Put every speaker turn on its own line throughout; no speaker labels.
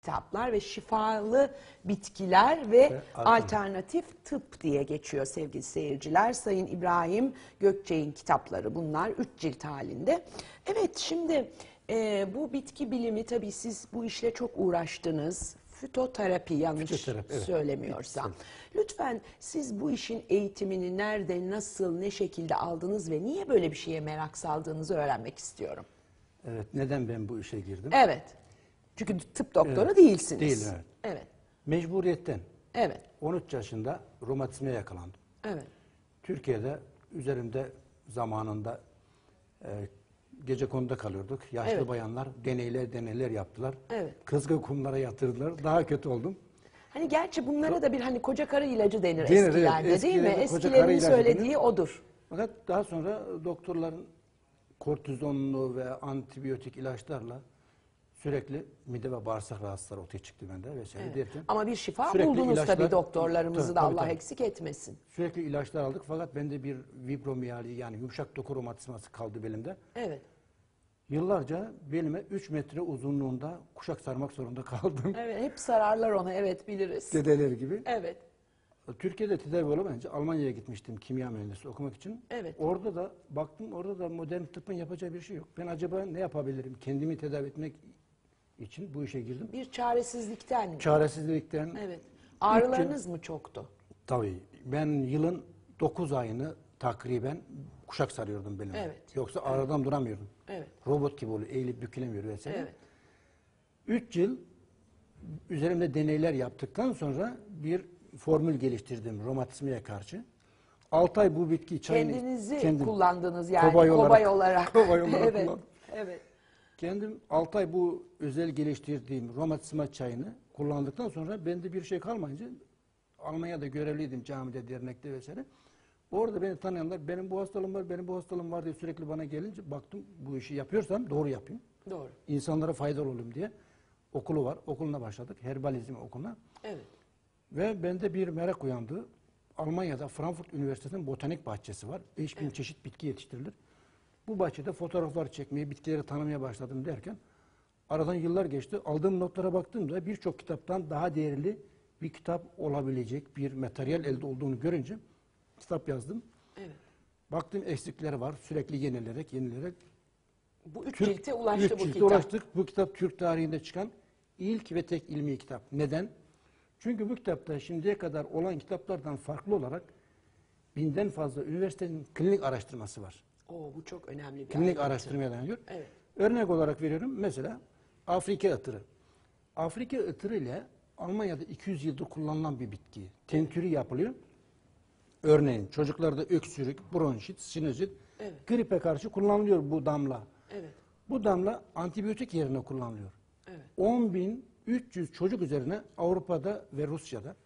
kitaplar ve şifalı bitkiler ve alternatif tıp diye geçiyor sevgili seyirciler. Sayın İbrahim Gökçek'in kitapları bunlar 3 cilt halinde. Evet, şimdi bu bitki bilimi, tabii siz bu işle çok uğraştınız. Fütoterapi, yanlış söylemiyorsam. Evet. Lütfen siz bu işin eğitimini nerede, nasıl, ne şekilde aldınız ve niye böyle bir şeye merak saldığınızı öğrenmek istiyorum.
Evet, neden ben bu işe girdim?
Evet. Çünkü tıp doktoru değilsiniz.
Değilim, evet.
Evet.
Mecburiyetten.
Evet.
13 yaşında romatizmaya yakalandım.
Evet.
Türkiye'de üzerimde zamanında gecekonduda kalıyorduk. Yaşlı bayanlar deneyler yaptılar.
Evet.
Kızgın kumlara yatırdılar. Daha kötü oldum.
Hani gerçi bunlara da bir hani koca karı ilacı denir eskilerde,
evet,
değil mi?
Eskilerin
söylediği
denir.
Odur.
Fakat daha sonra doktorların kortizonlu ve antibiyotik ilaçlarla sürekli mide ve bağırsak rahatsızları ortaya çıktı bende vesaire derken.
Ama bir şifa buldunuz tabii, doktorlarımızı da Allah eksik etmesin.
Sürekli ilaçlar aldık fakat bende bir fibromiyalji, yani yumuşak doku romatizması kaldı belimde.
Evet.
Yıllarca belime 3 metre uzunluğunda kuşak sarmak zorunda kaldım.
Evet, hep sararlar ona, evet, biliriz.
Dedeler gibi.
Evet.
Türkiye'de tedavi olamayınca Almanya'ya gitmiştim kimya mühendisi okumak için.
Evet.
Orada da baktım, orada da modern tıbbın yapacağı bir şey yok. Ben acaba ne yapabilirim? Kendimi tedavi etmek için bu işe girdim.
Bir çaresizlikten mi?
Çaresizlikten.
Evet. Ağrılarınız mı çoktu?
Tabii. Ben yılın 9 ayını takriben kuşak sarıyordum belime.
Evet.
Yoksa ağrıdan duramıyordum.
Evet.
Robot gibi oluyor. Eğilip bükülemiyor vesaire.
Evet.
3 yıl üzerimde deneyler yaptıktan sonra bir formül geliştirdim romatizmaya karşı. 6 ay bu bitki çayını...
Kendinizi kullandınız yani kobay olarak.
Kobay olarak
evet.
kullandım.
Evet.
Kendim 6 ay bu özel geliştirdiğim romatizma çayını kullandıktan sonra bende bir şey kalmayınca Almanya'da görevliydim, camide, dernekte vesaire. Orada beni tanıyanlar benim bu hastalığım var, benim bu hastalığım var diye sürekli bana gelince baktım bu işi yapıyorsam doğru yapayım.
Doğru.
İnsanlara faydalı olayım diye okulu var. Okuluna başladık. Herbalizm okuluna.
Evet.
Ve bende bir merak uyandı. Almanya'da Frankfurt Üniversitesi'nin botanik bahçesi var. 5000 çeşit bitki yetiştirilir. Bu bahçede fotoğraflar çekmeye, bitkileri tanımaya başladım derken aradan yıllar geçti. Aldığım notlara baktığımda birçok kitaptan daha değerli bir kitap olabilecek bir materyal elde olduğunu görünce kitap yazdım.
Evet.
Baktım eksikleri var. Sürekli yenilerek.
Bu 3 cilte ulaştı bu kitap.
Ulaştık. Bu kitap Türk tarihinde çıkan ilk ve tek ilmi kitap. Neden? Çünkü bu kitapta şimdiye kadar olan kitaplardan farklı olarak 1000'den fazla üniversitenin klinik araştırması var.
Bu çok önemli bir
klinik araştırmaya dayanıyor.
Evet.
Örnek olarak veriyorum. Mesela Afrika ıtırı. Afrika ıtırı ile Almanya'da 200 yıldır kullanılan bir bitki. Tentürü yapılıyor. Örneğin çocuklarda öksürük, bronşit, sinüzit, gripe karşı kullanılıyor bu damla.
Evet.
Bu damla antibiyotik yerine kullanılıyor.
Evet.
10.300 çocuk üzerine Avrupa'da ve Rusya'da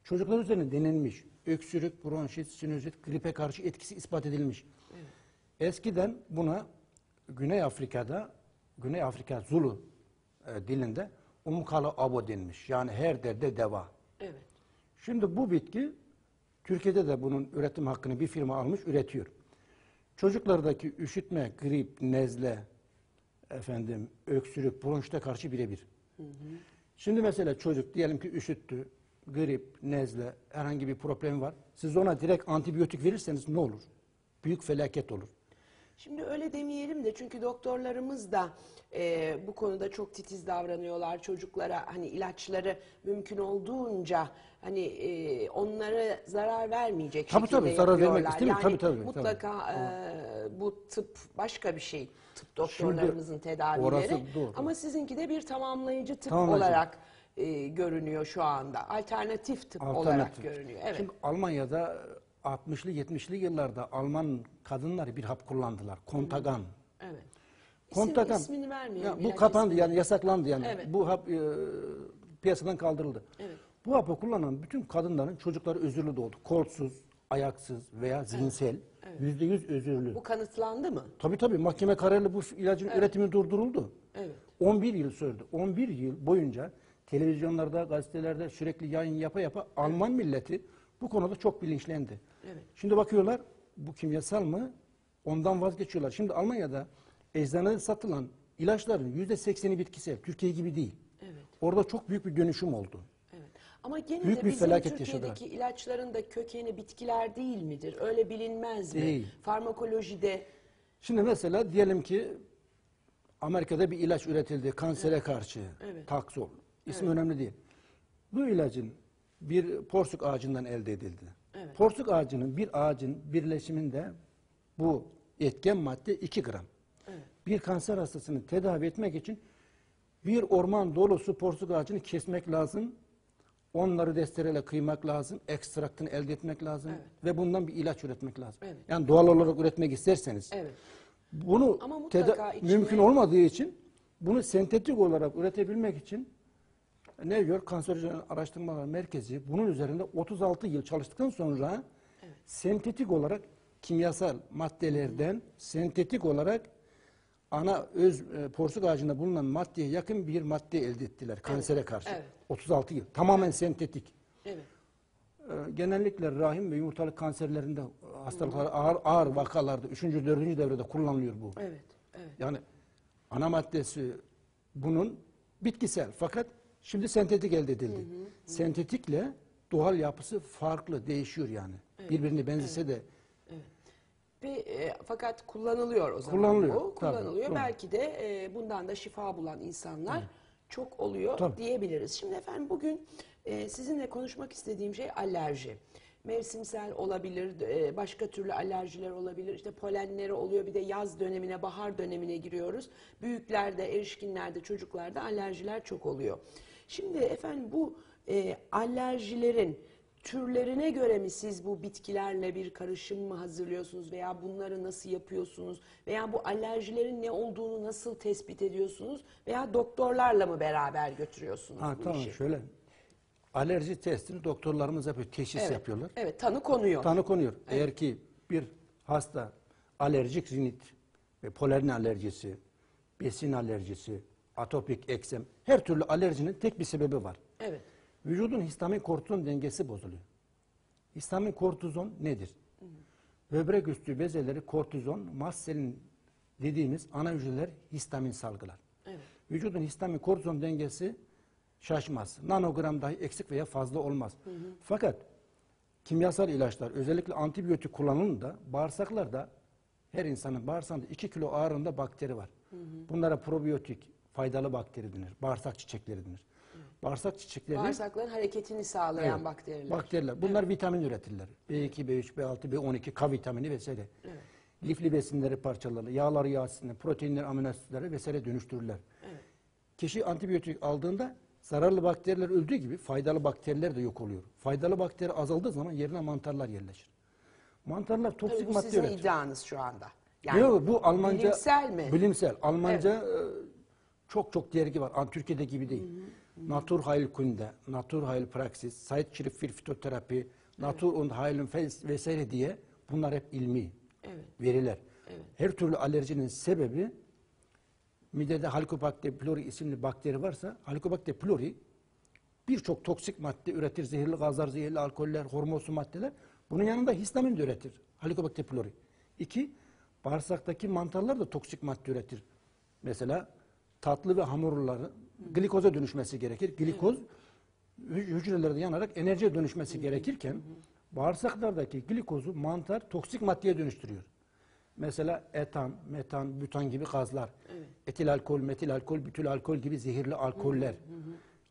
çocuklar üzerine denenmiş. Öksürük, bronşit, sinüzit, gripe karşı etkisi ispat edilmiş. Evet. Eskiden buna Güney Afrika Zulu dilinde umkalı abo denmiş. Yani her derde deva.
Evet.
Şimdi bu bitki Türkiye'de de bunun üretim hakkını bir firma almış, üretiyor. Çocuklardaki üşütme, grip, nezle, öksürük, bronşite karşı birebir. Şimdi mesela çocuk diyelim ki üşüttü, grip, nezle, herhangi bir problemi var. Siz ona direkt antibiyotik verirseniz ne olur? Büyük felaket olur.
Şimdi öyle demeyelim de, çünkü doktorlarımız da bu konuda çok titiz davranıyorlar. Çocuklara hani ilaçları mümkün olduğunca hani onlara zarar vermeyecek şekilde
zarar
yapıyorlar.
vermek istemiyor.
Yani
tabii.
mutlaka bu tıp başka bir şey. Tıp doktorlarımızın tedavileri.
Orası doğru.
Ama sizinki de bir tamamlayıcı tıp olarak görünüyor şu anda. Alternatif tıp olarak görünüyor. Evet.
Şimdi Almanya'da 60'lı 70'li yıllarda Alman kadınları bir hap kullandılar. Kontagan.
Evet.
Kontagan.
İsmini vermeyelim.
Bu kapandı yani, yasaklandı yani.
Evet.
Bu hap piyasadan kaldırıldı.
Evet.
Bu hapı kullanan bütün kadınların çocukları özürlü doğdu. Kolsuz, ayaksız veya zihinsel. %100 özürlü.
Bu kanıtlandı mı?
Tabii mahkeme kararıyla bu ilacın üretimi durduruldu.
Evet.
11 yıl sürdü. 11 yıl boyunca televizyonlarda, gazetelerde sürekli yayın yapa Alman milleti bu konuda çok bilinçlendi.
Evet.
Şimdi bakıyorlar, bu kimyasal mı? Ondan vazgeçiyorlar. Şimdi Almanya'da eczanede satılan ilaçların %80'i bitkisel. Türkiye gibi değil.
Evet.
Orada çok büyük bir dönüşüm oldu.
Evet. Ama gene
Büyük
de
bir
bizim
felaket
Türkiye'deki
yaşadılar.
ilaçların da kökeni bitkiler değil midir? Öyle bilinmez mi?
Değil.
Farmakolojide
Şimdi mesela diyelim ki Amerika'da bir ilaç üretildi kansere karşı.
Evet.
Taxol. İsmi önemli değil. Bu ilacın bir porsuk ağacından elde edildi.
Evet.
Porsuk ağacının bir ağacın birleşiminde bu etken madde 2 gram.
Evet.
Bir kanser hastasını tedavi etmek için bir orman dolusu porsuk ağacını kesmek lazım. Onları destereyle kıymak lazım. Ekstraktını elde etmek lazım.
Evet.
Ve bundan bir ilaç üretmek lazım.
Evet.
Yani doğal olarak üretmek isterseniz.
evet.
Bunu
Ama mutlaka içine-
mümkün olmadığı için bunu sentetik olarak üretebilmek için New York Kanserojen Araştırmalar Merkezi bunun üzerinde 36 yıl çalıştıktan sonra sentetik olarak kimyasal maddelerden sentetik olarak ana porsuk ağacında bulunan maddeye yakın bir madde elde ettiler kansere karşı.
Evet.
36 yıl. Tamamen sentetik.
Evet.
Genellikle rahim ve yumurtalık kanserlerinde hastalıklar ağır vakalarda 3. 4. devrede kullanılıyor bu.
Evet. Evet.
Yani ana maddesi bunun bitkisel fakat şimdi sentetik elde edildi. Sentetikle doğal yapısı farklı, değişiyor yani. Birbirini benzese de
Ve fakat kullanılıyor o zaman
Kullanılıyor,
bu.
tabii,
Kullanılıyor.
tabii.
Belki de bundan da şifa bulan insanlar çok oluyor
Tabii.
diyebiliriz. Şimdi efendim bugün sizinle konuşmak istediğim şey alerji. Mevsimsel olabilir, başka türlü alerjiler olabilir. İşte polenleri oluyor. Bir de yaz dönemine, bahar dönemine giriyoruz. Büyüklerde, erişkinlerde, çocuklarda alerjiler çok oluyor. Şimdi efendim bu alerjilerin türlerine göre mi siz bu bitkilerle bir karışım mı hazırlıyorsunuz veya bunları nasıl yapıyorsunuz veya bu alerjilerin ne olduğunu nasıl tespit ediyorsunuz veya doktorlarla mı beraber götürüyorsunuz bu
tamam
işi?
şöyle alerji testini doktorlarımız yapıyor, teşhis
Evet,
yapıyorlar.
evet, tanı konuyor.
Tanı konuyor. Eğer ki bir hasta alerjik rinit ve polen alerjisi, besin alerjisi, atopik eksem her türlü alerjinin tek bir sebebi var.
Evet,
Vücudun histamin kortizon dengesi bozuluyor. Histamin kortizon nedir? Böbrek üstü bezeleri kortizon, mast selin dediğimiz ana hücreler histamin salgılar.
evet,
Vücudun histamin kortizon dengesi şaşmaz. Nanogram dahi eksik veya fazla olmaz. Fakat kimyasal ilaçlar özellikle antibiyotik kullanımında bağırsaklarda her insanın bağırsağında 2 kilo ağırlığında bakteri var. Bunlara probiyotik faydalı bakteri denir. Bağırsak çiçekleri denir. Bağırsak çiçekleri
bağırsakların hareketini sağlayan
evet,
bakteriler.
bakteriler. Bunlar vitamin üretirler. B2, B3, B6, B12, K vitamini vesaire.
Evet.
Lifli besinleri parçalarını, yağları yağ asitini, proteinleri amino asitleri vesaire dönüştürürler.
Evet.
Kişi antibiyotik aldığında zararlı bakteriler öldüğü gibi faydalı bakteriler de yok oluyor. Faydalı bakteri azaldığı zaman yerine mantarlar yerleşir. Mantarlar
Tabii
toksik
bu
madde
sizin
üretir.
iddianız şu anda.
Yok, bu Almanca
bilimsel mi?
Bilimsel. Almanca çok dergi var. Türkiye'de gibi değil. Naturheilkunde, Naturheilpraxis, Zeitschrift für Phytotherapie, Natur und Heilkunde vesaire diye bunlar hep ilmi
Evet.
veriler. Her türlü alerjinin sebebi midede Helicobacter pylori isimli bakteri varsa Helicobacter pylori birçok toksik madde üretir. Zehirli gazlar, zehirli alkoller, hormonsu maddeler. Bunun yanında histamin de üretir. Helicobacter pylori. 2. Bağırsaktaki mantarlar da toksik madde üretir. Mesela tatlı ve hamurları glikoza dönüşmesi gerekir. Glikoz hücrelerde yanarak enerjiye dönüşmesi gerekirken bağırsaklardaki glikozu mantar toksik maddeye dönüştürüyor. Mesela etan, metan, butan gibi gazlar, etil alkol, metil alkol, bütül alkol gibi zehirli alkoller,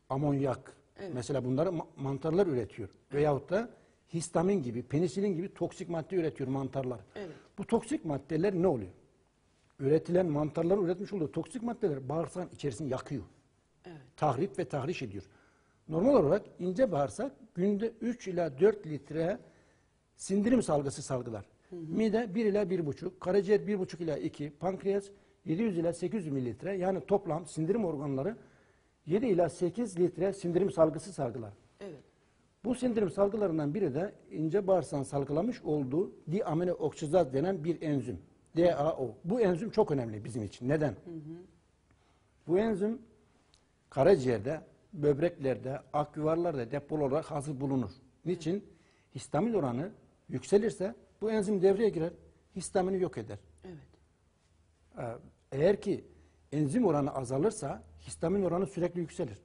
amonyak. Mesela bunları mantarlar üretiyor. Veyahut da histamin gibi, penisilin gibi toksik madde üretiyor mantarlar.
Evet.
Bu toksik maddeler ne oluyor? Üretilen mantarların üretmiş olduğu toksik maddeler bağırsağın içerisini yakıyor.
Evet.
Tahrip ve tahriş ediyor. Normal olarak ince bağırsak günde 3 ila 4 litre sindirim salgısı salgılar. Mide 1 ila 1,5, karaciğer 1,5 ila 2, pankreas 700 ila 800 mililitre, yani toplam sindirim organları 7 ila 8 litre sindirim salgısı salgılar.
Evet.
Bu sindirim salgılarından biri de ince bağırsağın salgılamış olduğu diaminooksidaz denen bir enzim. DAO. Bu enzim çok önemli bizim için. Neden? Bu enzim karaciğerde, böbreklerde, akciğerlerde depol olarak hazır bulunur. Niçin? Histamin oranı yükselirse bu enzim devreye girer, histamini yok eder.
Evet.
Eğer ki enzim oranı azalırsa histamin oranı sürekli yükselir.